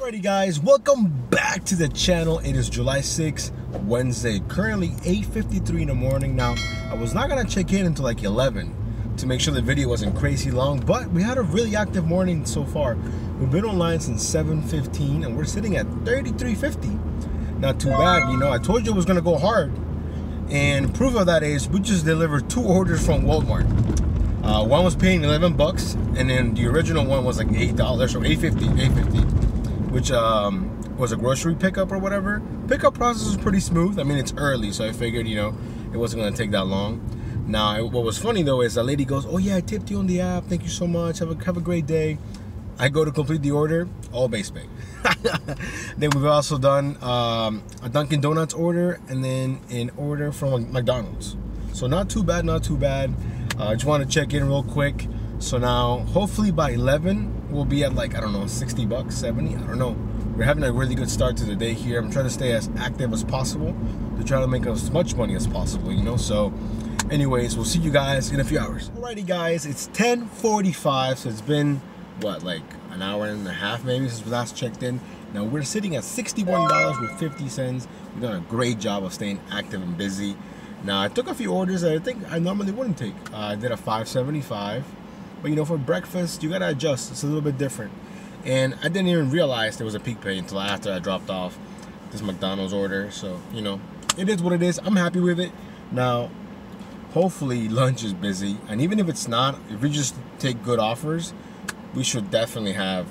Alrighty guys, welcome back to the channel. It is July 6th, Wednesday, currently 8:53 in the morning. Now, I was not gonna check in until like 11 to make sure the video wasn't crazy long, but we had a really active morning so far. We've been online since 7:15 and we're sitting at 33.50. Not too bad, you know. I told you it was gonna go hard. And proof of that is we just delivered 2 orders from Walmart. One was paying 11 bucks, and then the original one was like $8 or $8.50, which was a grocery pickup or whatever. Pickup process was pretty smooth. I mean, it's early, so I figured, you know, it wasn't gonna take that long. Now, what was funny though is the lady goes, "Oh yeah, I tipped you on the app. Thank you so much. Have a great day." I go to complete the order, all base pay. Then we've also done a Dunkin' Donuts order and then an order from McDonald's. So not too bad, not too bad. I just want to check in real quick. So now, hopefully by 11, we'll be at like, I don't know, 60 bucks, 70, I don't know. We're having a really good start to the day here. I'm trying to stay as active as possible to try to make as much money as possible, you know? So anyways, we'll see you guys in a few hours. Alrighty guys, it's 10:45, so it's been, what, like an hour and a half maybe since we last checked in. Now we're sitting at $61.50. We've done a great job of staying active and busy. Now I took a few orders that I think I normally wouldn't take. I did a $5.75, but you know, for breakfast you gotta adjust. It's a little bit different. And I didn't even realize there was a peak pay until after I dropped off this McDonald's order. So, you know, it is what it is. I'm happy with it. Now, hopefully lunch is busy. And even if it's not, if we just take good offers, we should definitely have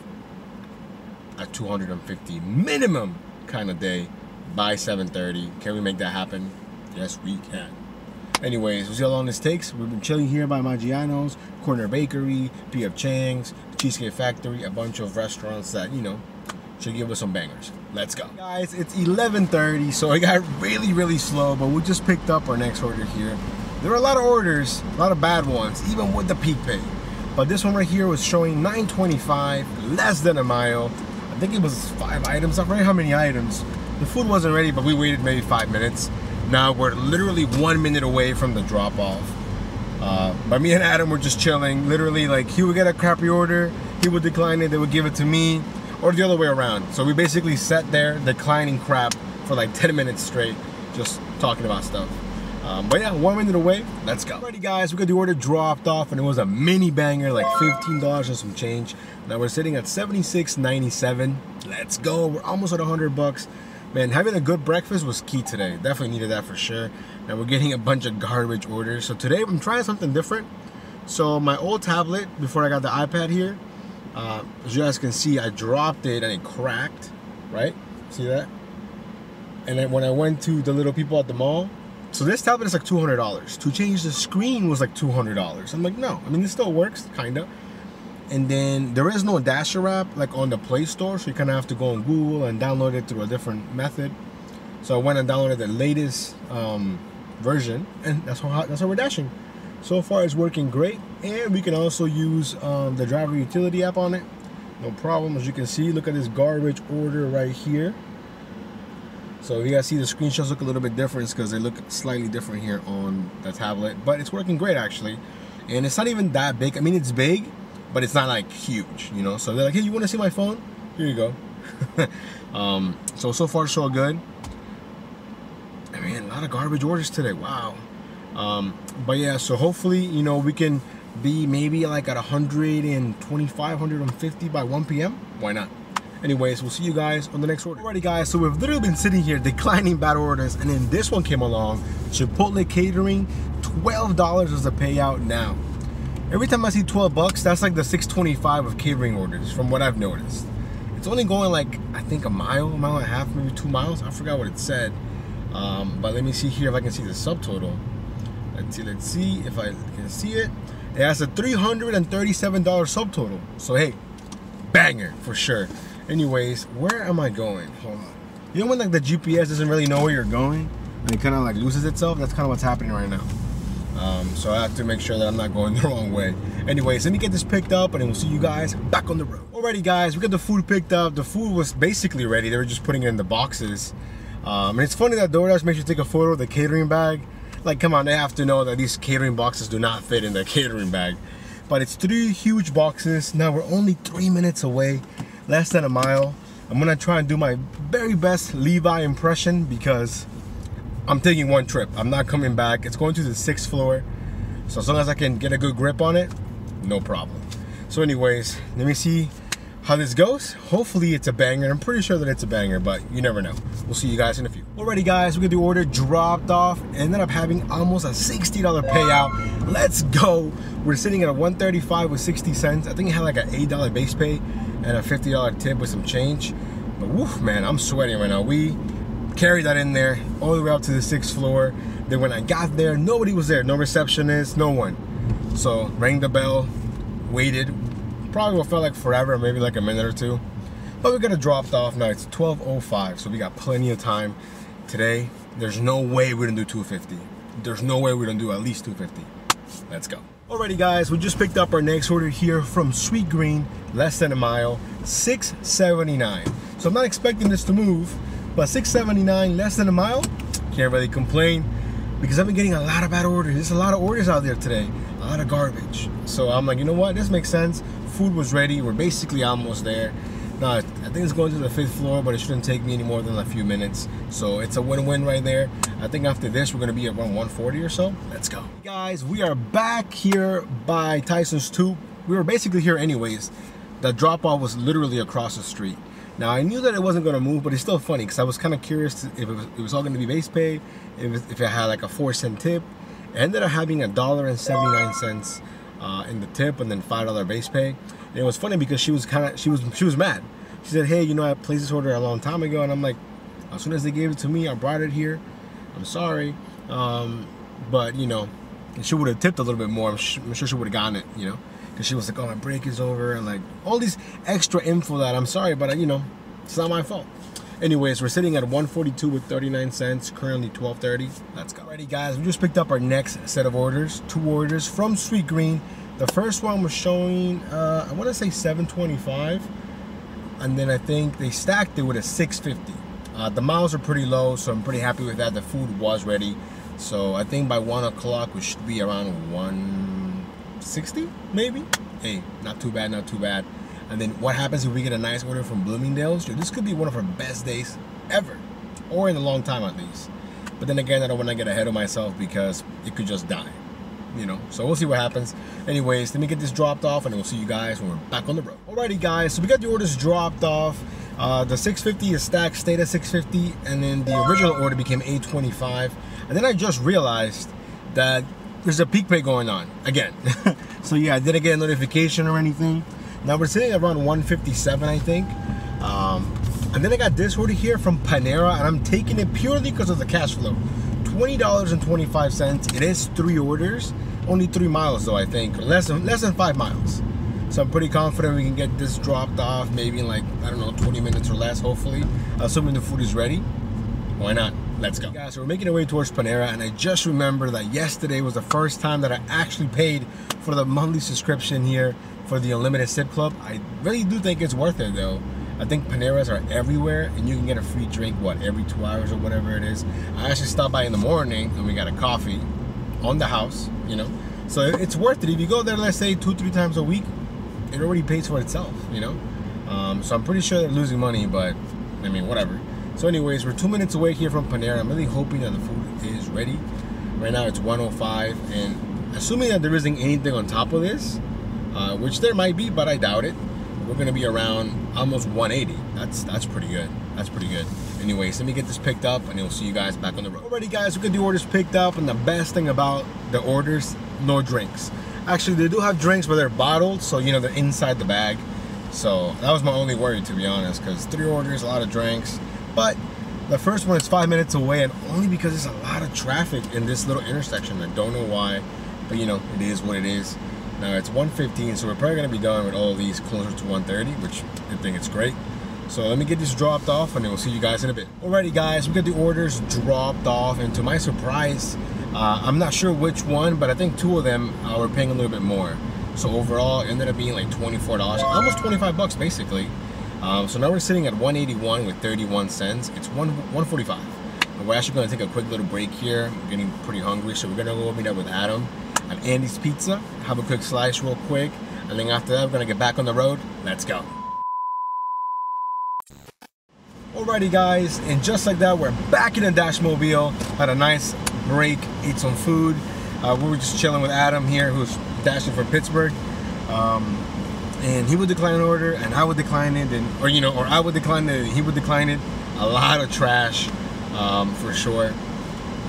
a 250 minimum kind of day by 7:30. Can we make that happen? Yes, we can. Anyways, we'll see how long this takes. We've been chilling here by Maggiano's, Corner Bakery, P.F. Chang's, Cheesecake Factory, a bunch of restaurants that, you know, should give us some bangers. Let's go. Guys, it's 11:30, so it got really slow, but we just picked up our next order here. There were a lot of orders, a lot of bad ones, even with the peak pay. But this one right here was showing $9.25, less than a mile. I think it was 5 items. I forget how many items. The food wasn't ready, but we waited maybe 5 minutes. Now we're literally 1 minute away from the drop off. But me and Adam were just chilling. Literally, like, he would get a crappy order, he would decline it, they would give it to me, or the other way around. So we basically sat there declining crap for like 10 minutes straight, just talking about stuff. But yeah, 1 minute away, let's go. Alrighty guys, we got the order dropped off and it was a mini banger, like $15 and some change. Now we're sitting at $76.97. Let's go, we're almost at 100 bucks. Man, having a good breakfast was key today. Definitely needed that for sure. And we're getting a bunch of garbage orders. So today I'm trying something different. So my old tablet, before I got the iPad here, as you guys can see, I dropped it and it cracked, right? See that? And then when I went to the little people at the mall, so this tablet is like $200. To change the screen was like $200. I'm like, no, I mean, this still works, kinda. And then there is no Dasher app like on the Play Store, so you kind of have to go on Google and download it through a different method. So I went and downloaded the latest version, and that's how we're dashing. So far, it's working great, and we can also use the driver utility app on it. No problem. As you can see, look at this garbage order right here. So you guys see the screenshots look a little bit different because they look slightly different here on the tablet, but it's working great actually. And it's not even that big. I mean, it's big, but it's not like huge, you know. So they're like, hey, you want to see my phone? Here you go. So far so good. I mean, a lot of garbage orders today. Wow. But yeah, so hopefully, you know, we can be maybe like at 125, 150 by 1 p.m. Why not? Anyways, we'll see you guys on the next order. Alrighty guys, so we've literally been sitting here declining bad orders, and then this one came along. Chipotle Catering, $12 is the payout now. Every time I see 12 bucks, that's like the 625 of catering orders from what I've noticed. It's only going like, I think a mile and a half, maybe 2 miles. I forgot what it said. But let me see here if I can see the subtotal. Let's see if I can see it. It has a $337 subtotal. So hey, banger for sure. Anyways, where am I going? Hold on. You know when like the GPS doesn't really know where you're going and it kind of like loses itself? That's kind of what's happening right now. So I have to make sure that I'm not going the wrong way. Anyways, let me get this picked up and then we'll see you guys back on the road. Alrighty guys, we got the food picked up. The food was basically ready. They were just putting it in the boxes. And it's funny that DoorDash makes you take a photo of the catering bag. Like, come on, they have to know that these catering boxes do not fit in the catering bag. But it's 3 huge boxes. Now we're only 3 minutes away, less than a mile. I'm gonna try and do my very best Levi impression because I'm taking one trip. I'm not coming back. It's going to the 6th floor. So as long as I can get a good grip on it, no problem. So anyways, let me see how this goes. Hopefully it's a banger. I'm pretty sure that it's a banger, but you never know. We'll see you guys in a few. Alrighty guys, we got the order dropped off. Ended up having almost a $60 payout. Let's go. We're sitting at a $135 with 60 cents. I think it had like an $8 base pay and a $50 tip with some change. But woof, man, I'm sweating right now. We carried that in there all the way up to the 6th floor. Then when I got there, nobody was there. No receptionist, no one. So rang the bell, waited. Probably what felt like forever, maybe like a minute or two. But we got it dropped off. Now it's 12:05, so we got plenty of time. Today, there's no way we're gonna do 250. There's no way we're gonna do at least 250. Let's go. Alrighty guys, we just picked up our next order here from Sweet Green, less than a mile, $6.79. So I'm not expecting this to move, but $6.79, less than a mile, can't really complain because I've been getting a lot of bad orders. There's a lot of orders out there today, a lot of garbage. So I'm like, you know what, this makes sense. Food was ready, we're basically almost there. Now, I think it's going to the 5th floor, but it shouldn't take me any more than a few minutes. So it's a win-win right there. I think after this, we're gonna be at around 140 or so. Let's go. Guys, we are back here by Tyson's 2. We were basically here anyways. The drop-off was literally across the street. Now, I knew that it wasn't gonna move, but it's still funny because I was kind of curious if it was all gonna be base pay, if it had like a 4-cent tip. It ended up having $1.79 in the tip and then $5 base pay. And it was funny because she was mad. She said, hey, you know, I placed this order a long time ago, and I'm like, as soon as they gave it to me, I brought it here. I'm sorry, but you know, she would have tipped a little bit more. I'm sure she would have gotten it, you know, because she was like, oh, my break is over, and like all these extra info that I'm sorry, but you know, it's not my fault. Anyways, we're sitting at 142 with 39 cents, currently 12:30. Let's go. Alrighty guys, we just picked up our next set of orders, 2 orders from Sweet Green. The first one was showing, I want to say 725, and then I think they stacked it with a 650. The miles are pretty low, so I'm pretty happy with that. The food was ready, so I think by 1 o'clock we should be around 160, maybe. Hey, not too bad, not too bad. And then what happens if we get a nice order from Bloomingdale's? Dude, this could be one of our best days ever, or in a long time at least. But then again, I don't want to get ahead of myself because it could just die, you know. So we'll see what happens. Anyways, let me get this dropped off, and we'll see you guys when we're back on the road. Alrighty, guys. So we got the orders dropped off. The 650 is stacked, stayed at 650, and then the original order became 825. And then I just realized that there's a peak pay going on again. So yeah, I didn't get a notification or anything. Now we're sitting around 157, I think. And then I got this order here from Panera, and I'm taking it purely because of the cash flow. $20.25. It is 3 orders, only 3 miles though, I think, less than 5 miles. So I'm pretty confident we can get this dropped off maybe in like, I don't know, 20 minutes or less, hopefully. Assuming the food is ready. Why not? Let's go. Guys, so we're making our way towards Panera, and I just remembered that yesterday was the first time that I actually paid for the monthly subscription here for the Unlimited Sip Club. I really do think it's worth it though. I think Paneras are everywhere, and you can get a free drink, what, every 2 hours or whatever it is. I actually stopped by in the morning, and we got a coffee on the house, you know. So it's worth it. If you go there, let's say 2-3 times a week, it already pays for itself, you know. So I'm pretty sure they're losing money, but I mean, whatever. So anyways, we're 2 minutes away here from Panera. I'm really hoping that the food is ready. Right now it's 105, and assuming that there isn't anything on top of this, which there might be, but I doubt it, we're gonna be around almost 180. That's pretty good. That's pretty good. Anyways, let me get this picked up, and we'll see you guys back on the road. Alrighty guys, we got the orders picked up, and the best thing about the orders, no drinks. Actually, they do have drinks, but they're bottled, so you know, they're inside the bag. So that was my only worry, to be honest, because 3 orders, a lot of drinks. But the first one is 5 minutes away, and only because there's a lot of traffic in this little intersection. I don't know why, but you know, it is what it is. Now it's 1:15, so we're probably gonna be done with all these closer to 1:30, which I think it's great. So let me get this dropped off, and then we'll see you guys in a bit. Alrighty guys, we got the orders dropped off, and to my surprise, I'm not sure which one, but I think 2 of them were paying a little bit more. So overall, it ended up being like $24, almost 25 bucks basically. So now we're sitting at 181 with 31 cents. It's 145. And we're actually gonna take a quick little break here. I'm getting pretty hungry, so we're gonna go meet up with Adam at Andy's Pizza, have a quick slice real quick, and then after that, we're gonna get back on the road. Let's go. Alrighty guys, and just like that, we're back in the Dashmobile. Had a nice break, ate some food. We were just chilling with Adam here, who's dashing from Pittsburgh. And he would decline an order, and I would decline it, or I would decline it, he would decline it. A lot of trash, for sure.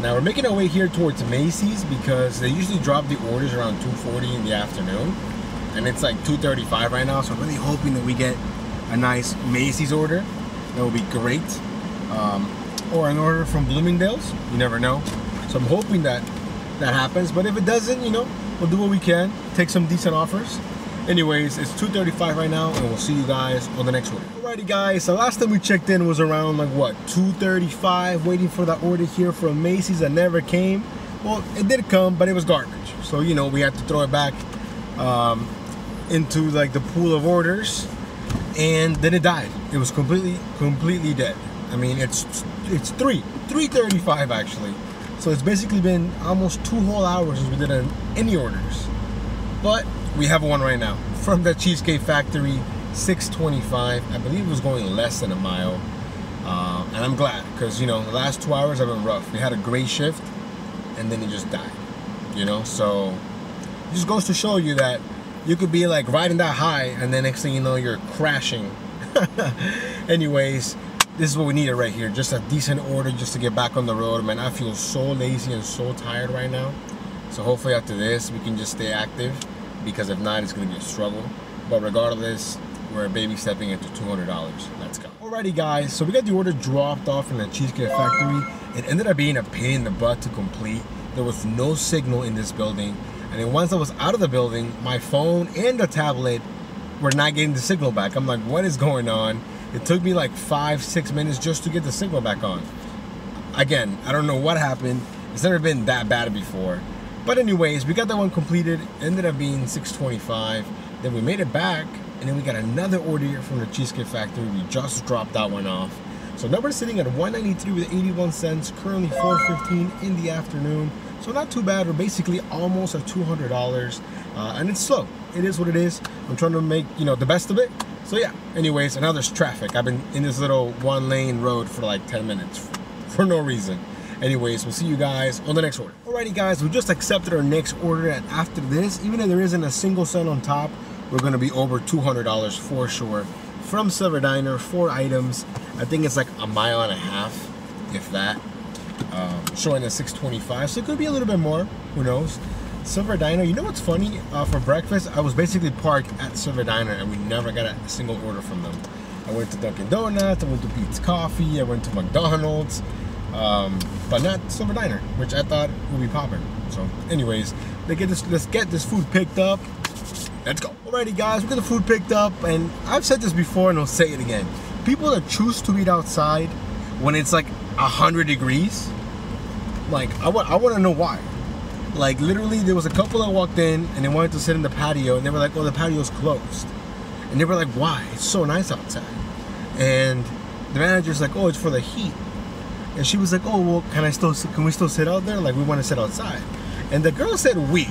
Now we're making our way here towards Macy's because they usually drop the orders around 2:40 in the afternoon, and it's like 2:35 right now. So I'm really hoping that we get a nice Macy's order. That would be great. Or an order from Bloomingdale's. You never know. So I'm hoping that that happens. But if it doesn't, we'll do what we can. Take some decent offers. Anyways, it's 2:35 right now, and we'll see you guys on the next order. Alrighty guys, so last time we checked in was around like what, 2:35, waiting for that order here from Macy's that never came. Well, it did come, but it was garbage. So we had to throw it back into like the pool of orders, and then it died. It was completely dead. I mean, it's 3:35 actually. So it's basically been almost 2 whole hours since we did any orders. But we have one right now from the Cheesecake Factory, 625. I believe it was going less than a mile. And I'm glad, because the last 2 hours have been rough. We had a great shift, and then it just died. So it just goes to show you that you could be like riding that high, and then next thing you know, you're crashing. Anyways, this is what we needed right here. Just a decent order just to get back on the road. Man, I feel so lazy and so tired right now. So hopefully after this, we can just stay active, because if not, it's going to be a struggle. But regardless, we're baby stepping into $200. Let's go. Alrighty guys, so we got the order dropped off in the Cheesecake Factory. It ended up being a pain in the butt to complete. There was no signal in this building. And then once I was out of the building, my phone and the tablet were not getting the signal back. I'm like, what is going on? It took me like 5-6 minutes just to get the signal back on. Again, I don't know what happened. It's never been that bad before. But anyways, we got that one completed. Ended up being 625. Then we made it back, and then we got another order here from the Cheesecake Factory. We just dropped that one off. So now we're sitting at $193 with 81 cents. Currently $4.15 in the afternoon. So not too bad. We're basically almost at $200. And it's slow. It is what it is. I'm trying to make the best of it. So yeah. Anyways, and now there's traffic. I've been in this little 1-lane road for like 10 minutes for no reason. Anyways, we'll see you guys on the next order. Alrighty guys, we just accepted our next order, and after this, even if there isn't a single cent on top, we're gonna be over $200 for sure. From Silver Diner, 4 items. I think it's like a mile and a half, if that. Showing at 625, so it could be a little bit more, who knows. Silver Diner, you know what's funny? For breakfast, I was basically parked at Silver Diner, and we never got a single order from them. I went to Dunkin' Donuts, I went to Pete's Coffee, I went to McDonald's. But not Silver Diner, which I thought would be popping. So anyways, let's get this food picked up. Let's go. Alrighty guys, we got the food picked up, and I've said this before and I'll say it again. People that choose to eat outside when it's like 100 degrees, like I want to know why. Like literally there was a couple that walked in and they wanted to sit in the patio, and they were like, oh, the patio's closed. And they were like, why? It's so nice outside. And the manager's like, oh, it's for the heat. And she was like, oh, well, can we still sit out there? Like, we want to sit outside. And the girl said, we.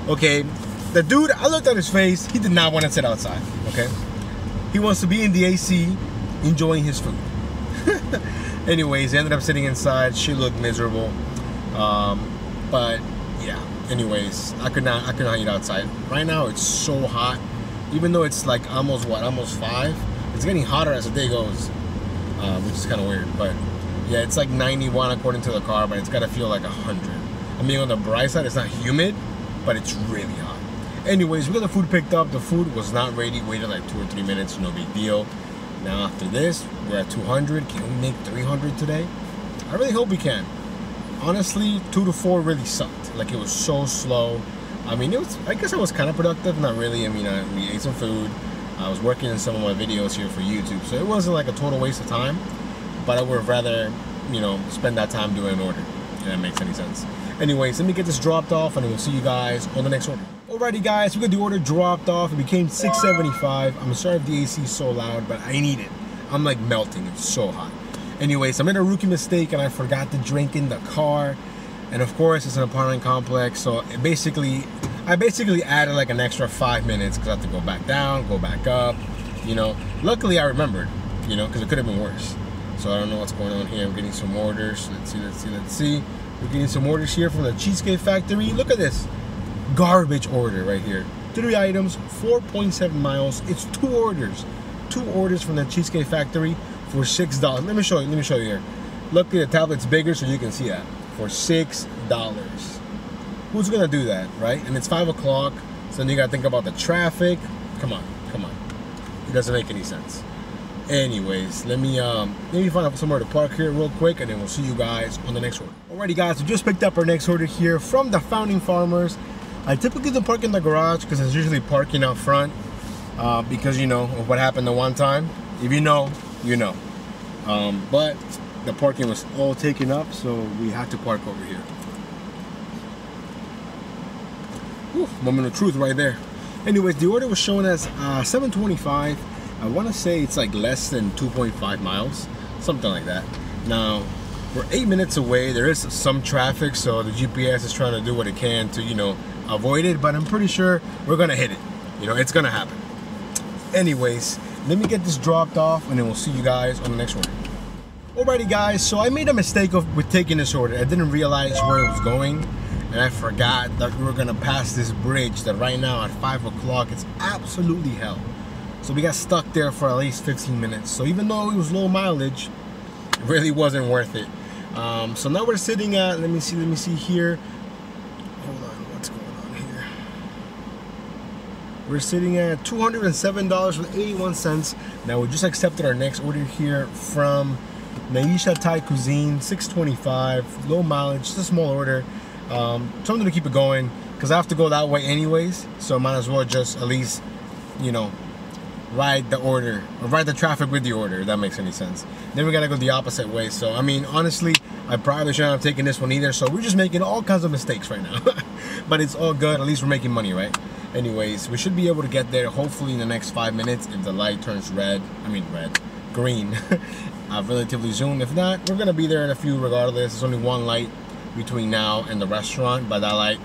Okay, the dude, I looked at his face, he did not want to sit outside, okay? He wants to be in the AC, enjoying his food. Anyways, he ended up sitting inside. She looked miserable. But, yeah, anyways, I could not eat outside. Right now, it's so hot. Even though it's like almost 5, it's getting hotter as the day goes, which is kind of weird, but yeah, it's like 91 according to the car, but it's gotta feel like 100. I mean, on the bright side, it's not humid, but it's really hot. Anyways, we got the food picked up. The food was not ready. Waited like 2 or 3 minutes, no big deal. Now after this, we're at 200. Can we make 300 today? I really hope we can. Honestly, 2 to 4 really sucked. Like, it was so slow. I mean, I guess I was kind of productive. Not really. I mean, we ate some food. I was working on some of my videos here for YouTube, so it wasn't like a total waste of time. But I would rather, spend that time doing an order, if that makes any sense. Anyways, let me get this dropped off, and we'll see you guys on the next order. Alrighty guys, we got the order dropped off. It became $6.75. I'm sorry if the AC is so loud, but I need it. I'm like melting. It's so hot. Anyways, I made a rookie mistake, and I forgot to drink in the car. And of course, it's an apartment complex, so I basically added like an extra 5 minutes because I have to go back down, go back up. Luckily I remembered, because it could have been worse. So I don't know what's going on here. I'm getting some orders. Let's see. We're getting some orders here from the Cheesecake Factory. Look at this. Garbage order right here. 3 items, 4.7 miles. It's 2 orders. 2 orders from the Cheesecake Factory for $6. Let me show you here. Look, the tablet's bigger so you can see that. For $6. Who's gonna do that, right? And it's 5 o'clock, so then you gotta think about the traffic. Come on. It doesn't make any sense. Anyways, let me find out somewhere to park here real quick, and then we'll see you guys on the next order. Alrighty guys, we just picked up our next order here from the Founding Farmers. I typically don't park in the garage because it's usually parking out front because you know of what happened the one time. If you know, you know. But the parking was all taken up, so we had to park over here. Whew, moment of truth right there. Anyways, the order was showing as $7.25. I want to say it's like less than 2.5 miles, something like that. Now, we're 8 minutes away. There is some traffic, so the GPS is trying to do what it can to, you know, avoid it, but I'm pretty sure we're gonna hit it. You know, it's gonna happen. Anyways, let me get this dropped off, and then we'll see you guys on the next order. Alrighty guys, so I made a mistake with taking this order. I didn't realize where it was going, and I forgot that we were gonna pass this bridge that right now at 5 o'clock, it's absolutely hell. So we got stuck there for at least 15 minutes. So even though it was low mileage, it really wasn't worth it. So now we're sitting at, let me see here. Hold on, what's going on here? We're sitting at $207.81. Now we just accepted our next order here from Naisha Thai Cuisine, $6.25, low mileage, just a small order. Something to keep it going because I have to go that way anyways, so I might as well just at least, you know, ride the order or ride the traffic with the order, if that makes any sense. Then we gotta go the opposite way. So I mean, honestly, I probably shouldn't have taken this one either. So we're just making all kinds of mistakes right now. But it's all good, at least we're making money, right? Anyways, we should be able to get there hopefully in the next 5 minutes if the light turns green relatively soon. If not, we're gonna be there in a few regardless. There's only one light between now and the restaurant, but that light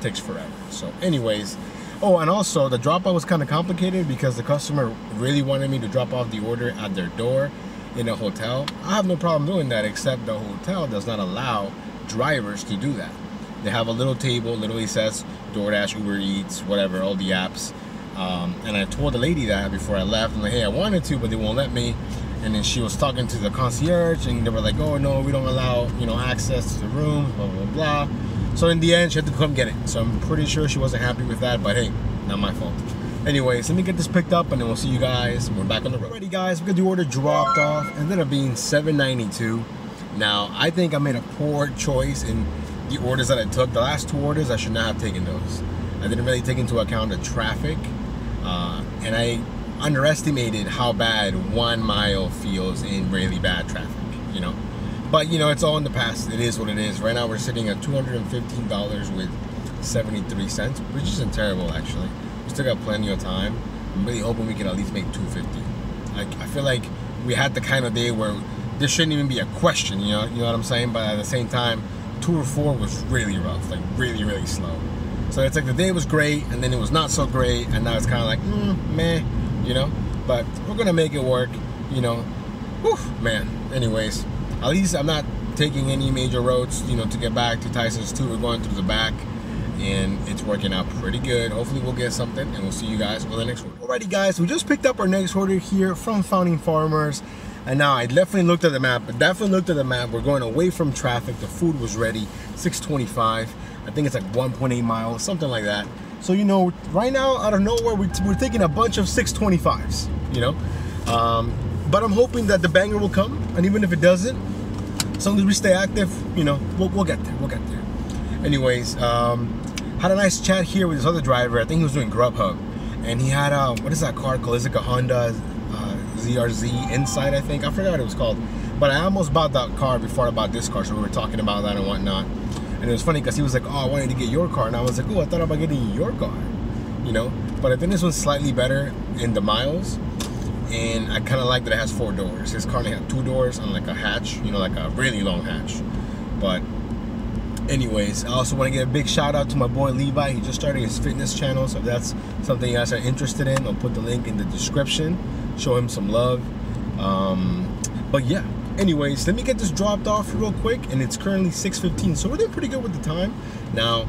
takes forever. So anyways, oh, and also the drop off was kind of complicated because the customer really wanted me to drop off the order at their door in a hotel. I have no problem doing that, except the hotel does not allow drivers to do that. They have a little table, literally says DoorDash, Uber Eats, whatever, all the apps. And I told the lady that before I left. I'm like, hey, I wanted to, but they won't let me. And then she was talking to the concierge, and they were like, oh no, we don't allow, you know, access to the room, blah blah blah. So in the end, she had to come get it. So I'm pretty sure she wasn't happy with that, but hey, not my fault. Anyways, let me get this picked up, and then we'll see you guys. We're back on the road. Alrighty guys, we got the order dropped off. It ended up being $7.92. Now I think I made a poor choice in the orders that I took. The last 2 orders, I should not have taken those. I didn't really take into account the traffic, and I underestimated how bad 1 mile feels in really bad traffic, you know. But you know, it's all in the past. It is what it is. Right now we're sitting at $215 with 73 cents, which isn't terrible actually. We still got plenty of time. I'm really hoping we can at least make $250. Like, I feel like we had the kind of day where this shouldn't even be a question, you know what I'm saying? But at the same time, 2 or 4 was really rough, like really slow. So it's like the day was great, and then it was not so great, and now it's kind of like, meh, you know? But we're gonna make it work, you know? Whew, man. Anyways, at least I'm not taking any major roads, you know, to get back to Tyson's 2. We're going through the back, and it's working out pretty good. Hopefully we'll get something, and we'll see you guys on the next order. Alrighty guys, we just picked up our next order here from Founding Farmers. And now I definitely looked at the map, We're going away from traffic. The food was ready, $6.25. I think it's like 1.8 miles, something like that. So, you know, right now, out of nowhere, we're taking a bunch of 6.25s, you know? But I'm hoping that the banger will come. And even if it doesn't, as long as we stay active, you know, we'll get there, Anyways, had a nice chat here with this other driver. I think he was doing Grubhub. And he had, what is that car called? It's like a Honda ZRZ Insight, I think. I forgot what it was called. But I almost bought that car before I bought this car, so we were talking about that and whatnot. And it was funny because he was like, oh, I wanted to get your car. And I was like, oh, I thought about getting your car, you know? But I think this one's slightly better in the miles. And I kind of like that it has 4 doors. His car only had 2 doors and like a hatch, you know, like a really long hatch. But anyways, I also want to get a big shout out to my boy Levi. He just started his fitness channel, so if that's something you guys are interested in, I'll put the link in the description. Show him some love. But yeah, Anyways, let me get this dropped off real quick, and it's currently 6:15, so we're doing pretty good with the time. Now,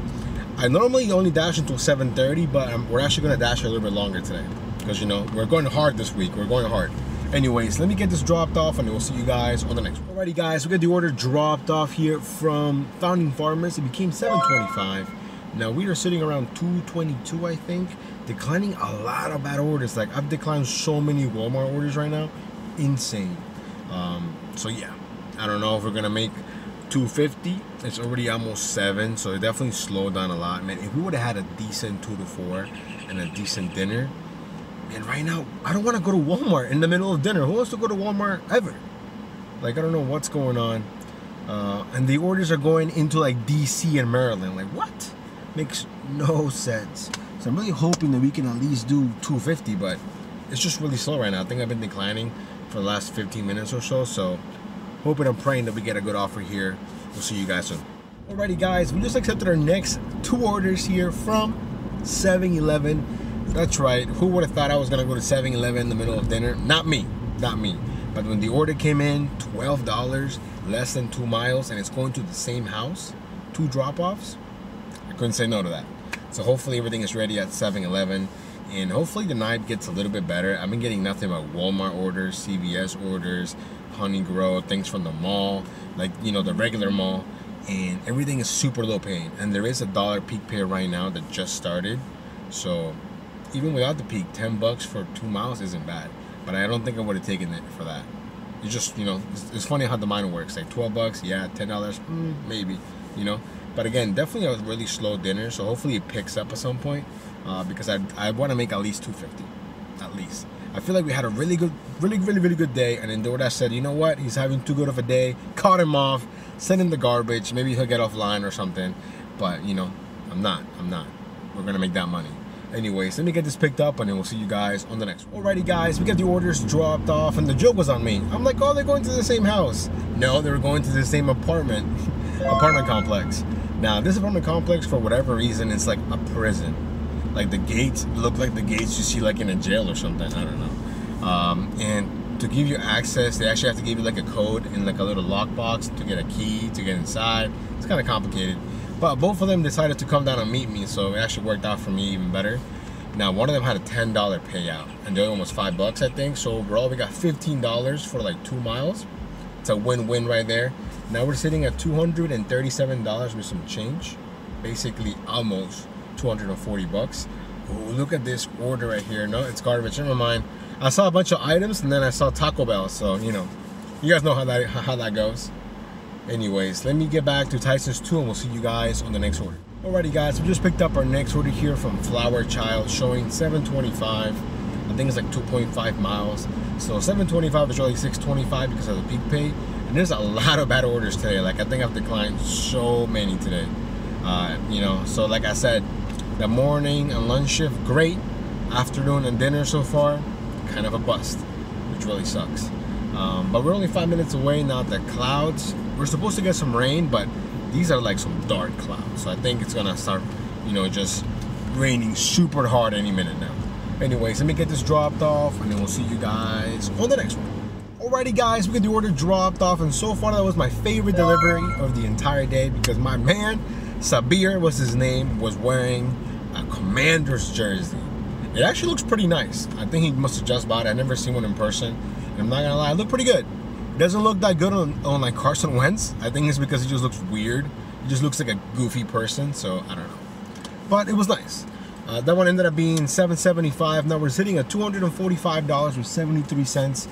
I normally only dash until 7:30, but we're actually gonna dash a little bit longer today because, you know, we're going hard this week. We're going hard. Anyways, let me get this dropped off, and we'll see you guys on the next one. Alrighty, guys, we got the order dropped off here from Founding Farmers. It became 7:25. Now we are sitting around 2:22, I think, declining a lot of bad orders. Like, I've declined so many Walmart orders right now, insane. So yeah, I don't know if we're gonna make 250. It's already almost 7, so it definitely slowed down a lot, man. If we would have had a decent 2 to 4 and a decent dinner, and right now I don't want to go to Walmart in the middle of dinner. Who wants to go to Walmart ever? Like, I don't know what's going on. And the orders are going into like DC and Maryland. Like, what? Makes no sense. So I'm really hoping that we can at least do 250, but it's just really slow right now. I think I've been declining for the last 15 minutes or so. So hoping and praying that we get a good offer here. We'll see you guys soon. Alrighty, guys, we just accepted our next 2 orders here from 7-Eleven. That's right. Who would have thought I was gonna go to 7-Eleven in the middle of dinner? Not me. Not me. But when the order came in, $12, less than 2 miles, and it's going to the same house, 2 drop-offs, I couldn't say no to that. So hopefully everything is ready at 7-Eleven, and hopefully the night gets a little bit better. I've been getting nothing but Walmart orders, CVS orders, Honey Grow, things from the mall, like, you know, the regular mall, and everything is super low paying. And there is a $1 peak pay right now that just started. So even without the peak, 10 bucks for 2 miles isn't bad. But I don't think I would have taken it for that. It's just, you know, it's funny how the mind works. Like 12 bucks, yeah, $10, maybe, you know. But again, definitely a really slow dinner. So hopefully it picks up at some point, because I want to make at least 250, at least. I feel like we had a really good day, and then DoorDash said, you know what, he's having too good of a day, cut him off, send him the garbage, maybe he'll get offline or something. But, you know, I'm not. We're gonna make that money. Anyways, let me get this picked up, and then we'll see you guys on the next one. Alrighty, guys, we got the orders dropped off, and the joke was on me. I'm like, oh, they're going to the same house. No, they were going to the same apartment complex. Now, this apartment complex, for whatever reason, it's like a prison. Like, the gates look like the gates you see like in a jail or something. I don't know. And to give you access, they actually have to give you like a code in like a little lockbox to get a key to get inside. It's kind of complicated. But both of them decided to come down and meet me, so it actually worked out for me even better. Now, one of them had a $10 payout, and the other one was $5, I think. So overall, we got $15 for like 2 miles. It's a win-win right there. Now we're sitting at $237 with some change, basically almost 240 bucks. Ooh, look at this order right here. No, it's garbage. Never mind. I saw a bunch of items, and then I saw Taco Bell. So, you know, you guys know how that goes. Anyways, let me get back to Tyson's 2, and we'll see you guys on the next order. Alrighty, guys, we just picked up our next order here from Flower Child, showing 725. I think it's like 2.5 miles. So 725 is really 625 because of the peak pay. And there's a lot of bad orders today. Like, I think I've declined so many today. You know, so like I said, the morning and lunch shift, great. Afternoon and dinner so far, kind of a bust, which really sucks. But we're only 5 minutes away now. The clouds, we're supposed to get some rain, but these are like some dark clouds. So I think it's gonna start, you know, just raining super hard any minute now. Anyways, let me get this dropped off, and then we'll see you guys on the next one. Alrighty, guys, we got the order dropped off, and so far that was my favorite delivery of the entire day, because my man, Sabir was his name, was wearing a Commander's jersey. It actually looks pretty nice. I think he must have just bought it. I've never seen one in person. And I'm not gonna lie, it looked pretty good. It doesn't look that good on like Carson Wentz. I think it's because he just looks weird. He just looks like a goofy person, so I don't know. But it was nice. That one ended up being $775. Now we're sitting at $245 with 73 cents.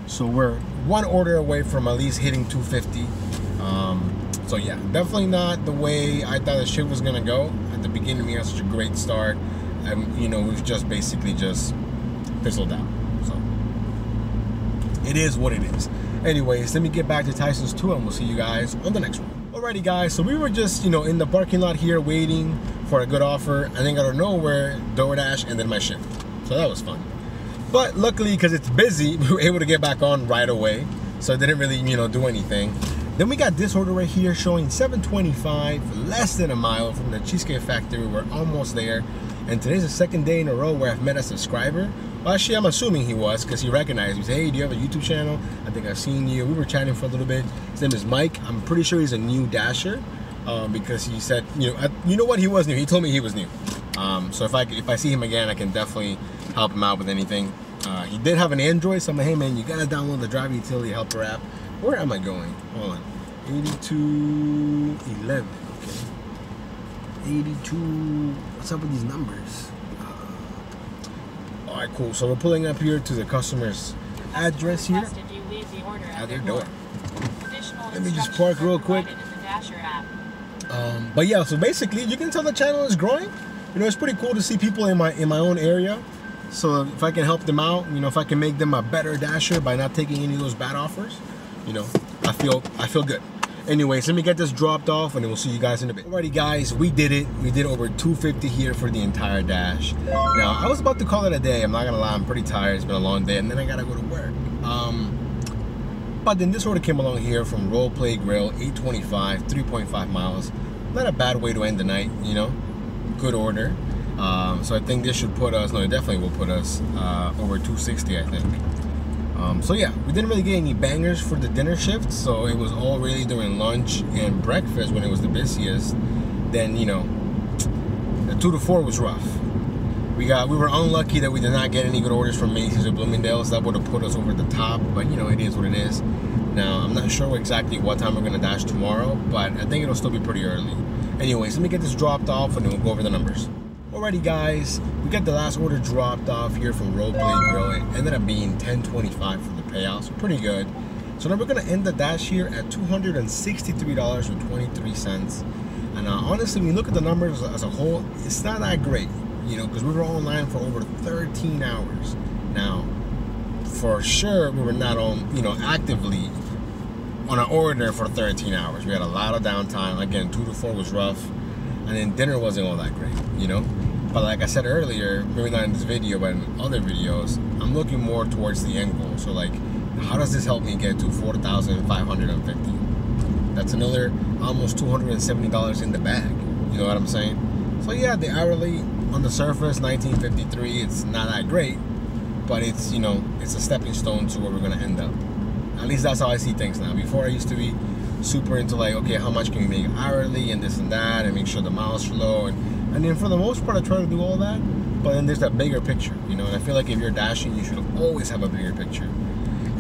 So we're one order away from at least hitting 250. So yeah, definitely not the way I thought the shit was gonna go. At the beginning, we had such a great start. You know, we've just basically just fizzled out. So it is what it is. Anyways, let me get back to Tyson's 2, and we'll see you guys on the next one. Alrighty, guys, so we were just, you know, in the parking lot here waiting for a good offer. I think out of nowhere, DoorDash ended my shift. So that was fun. But luckily, because it's busy, we were able to get back on right away. So it didn't really, you know, do anything. Then we got this order right here showing $7.25, less than a mile from the Cheesecake Factory. We're almost there. And today's the second day in a row where I've met a subscriber. Well, actually, I'm assuming he was, because he recognized me. He said, hey, do you have a YouTube channel? I think I've seen you. We were chatting for a little bit. His name is Mike. I'm pretty sure he's a new Dasher, because he said, you know what, he was new. He told me he was new. So if I see him again, I can definitely help him out with anything. He did have an Android, so I'm like, hey man, you gotta download the Driver Utility Helper app. Where am I going? Hold on. 8211. Okay. 82. What's up with these numbers? All right, cool. So we're pulling up here to the customer's address here at their door. Let me just park real quick. But yeah, so basically, you can tell the channel is growing. You know, it's pretty cool to see people in my own area. So if I can help them out, you know, if I can make them a better Dasher by not taking any of those bad offers, you know, I feel good. Anyways, let me get this dropped off and then we'll see you guys in a bit. Alrighty guys, we did it. We did over $250 here for the entire dash. Now, I was about to call it a day. I'm not gonna lie, I'm pretty tired. It's been a long day and then I gotta go to work. But then this order came along here from Roleplay Grill, 825, 3.5 miles. Not a bad way to end the night, you know, good order. So I think this should put us, no, it definitely will put us over 260, I think. So yeah, we didn't really get any bangers for the dinner shift, so it was all really during lunch and breakfast when it was the busiest. Then, you know, the 2 to 4 was rough. We were unlucky that we did not get any good orders from Macy's or Bloomingdale's. That would have put us over the top, but you know, it is what it is. Now, I'm not sure exactly what time we're gonna dash tomorrow, but I think it'll still be pretty early. Anyways, let me get this dropped off and then we'll go over the numbers. Alrighty guys, we got the last order dropped off here from Roleplay Grill. It ended up being $10.25 for the payout, so pretty good. So now we're gonna end the dash here at $263.23. And honestly, when you look at the numbers as a whole, it's not that great, you know, because we were online for over 13 hours. Now, for sure, we were not on, you know, actively on an order for 13 hours. We had a lot of downtime. Again, 2 to 4 was rough. And then dinner wasn't all that great, you know? But like I said earlier, maybe not in this video, but in other videos, I'm looking more towards the end goal. So like, how does this help me get to $4,550? That's another almost $270 in the bag. You know what I'm saying? So yeah, the hourly on the surface, $19.53, it's not that great, but it's, you know, it's a stepping stone to where we're gonna end up. At least that's how I see things now. Before I used to be super into like, okay, how much can we make hourly and this and that and make sure the miles are low, and then for the most part I try to do all that, but then there's that bigger picture, you know, and I feel like if you're dashing, you should always have a bigger picture.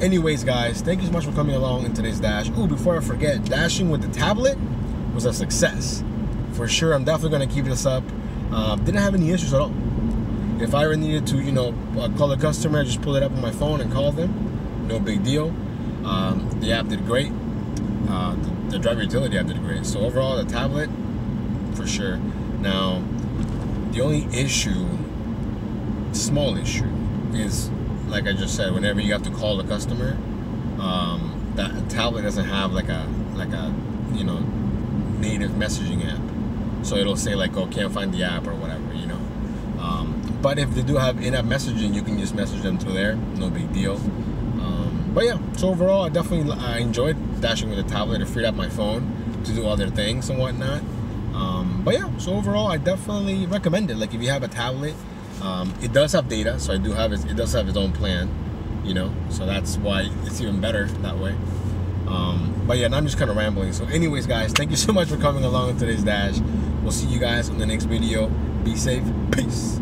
Anyways guys, thank you so much for coming along in today's dash. Oh, before I forget, dashing with the tablet was a success. For sure, I'm definitely gonna keep this up. Didn't have any issues at all. If I ever needed to, you know, call a customer, I just pull it up on my phone and call them. No big deal. The app did great. The Driver Utility app did great. So overall, the tablet, for sure. Now, the only issue, small issue, is like I just said. Whenever you have to call the customer, that tablet doesn't have like a you know, native messaging app. So it'll say like, oh, can't find the app or whatever, you know. But if they do have in-app messaging, you can just message them through there. No big deal. But yeah, so overall, I enjoyed dashing with a tablet. It freed up my phone to do other things and whatnot. But yeah, so overall, I definitely recommend it. Like if you have a tablet, it does have data, so it does have its own plan, you know. So that's why it's even better that way. But yeah, now I'm just kind of rambling. So anyways, guys, thank you so much for coming along in today's dash. We'll see you guys on the next video. Be safe. Peace.